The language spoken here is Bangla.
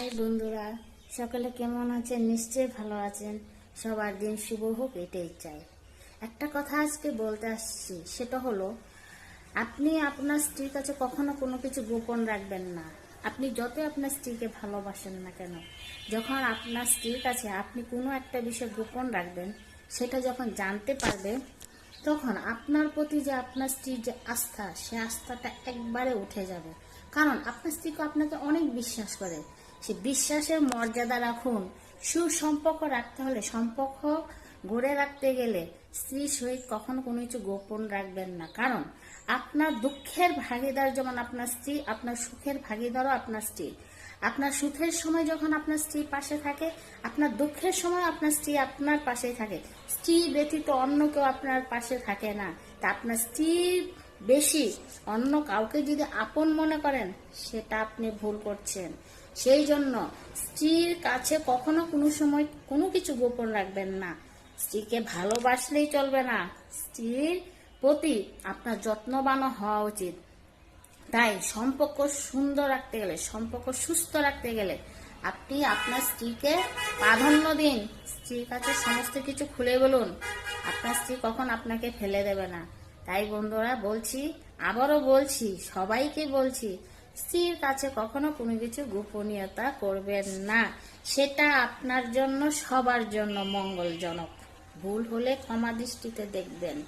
হাই বন্ধুরা, সকলে কেমন আছেন? নিশ্চয়ই ভালো আছেন। সবার দিন শুভ হোক, এটাই চাই। একটা কথা আজকে বলতে আসছি, সেটা হলো আপনি আপনার স্ত্রীর কাছে কখনো কোনো কিছু গোপন রাখবেন না। আপনি যত আপনার স্ত্রীকে ভালোবাসেন না কেন, যখন আপনার স্ত্রীর কাছে আপনি কোনো একটা বিষয় গোপন রাখবেন, সেটা যখন জানতে পারবে, তখন আপনার প্রতি যে আপনার স্ত্রীর যে আস্থা, সে আস্থাটা একবারে উঠে যাবে। কারণ আপনার স্ত্রীকে আপনাকে অনেক বিশ্বাস করে। সে বিশ্বাসের মর্যাদা রাখুন। সুসম্পর্ক রাখতে হলে, সম্পর্ক গড়ে রাখতে গেলে স্ত্রীর সহিত কখনো কোনো কিছু গোপন রাখবেন না। কারণ আপনার দুঃখের ভাগিদার যেমন আপনার স্ত্রী, আপনার সুখের ভাগিদারও আপনার স্ত্রী। আপনার সুখের সময় যখন আপনার স্ত্রী পাশে থাকে, আপনার দুঃখের সময় আপনার স্ত্রী আপনার পাশেই থাকে। স্ত্রী ব্যতীত অন্য কেউ আপনার পাশে থাকে না। তা আপনার স্ত্রী বেশি অন্য কাউকে যদি আপন মনে করেন, সেটা আপনি ভুল করছেন। সেই জন্য স্ত্রীর কাছে কখনো কোনো সময় কোনো কিছু গোপন রাখবেন না। স্ত্রীকে ভালোবাসলেই চলবে না, স্ত্রীর প্রতি আপনার যত্নবান হওয়া উচিত। তাই সম্পর্ক সুন্দর রাখতে গেলে, সম্পর্ক সুস্থ রাখতে গেলে আপনি আপনার স্ত্রীকে প্রাধান্য দিন। স্ত্রীর কাছে সমস্ত কিছু খুলে বলুন। আপনার স্ত্রী কখন আপনাকে ফেলে দেবে না। তাই বন্ধুরা বলছি, আবারও বলছি, সবাইকে বলছি, স্ত্রীর কাছে কখনো কোনো কিছু গোপনীয়তা করবেন না। সেটা আপনার জন্য, সবার জন্য মঙ্গলজনক। ভুল হলে ক্ষমা দৃষ্টিতে দেখবেন।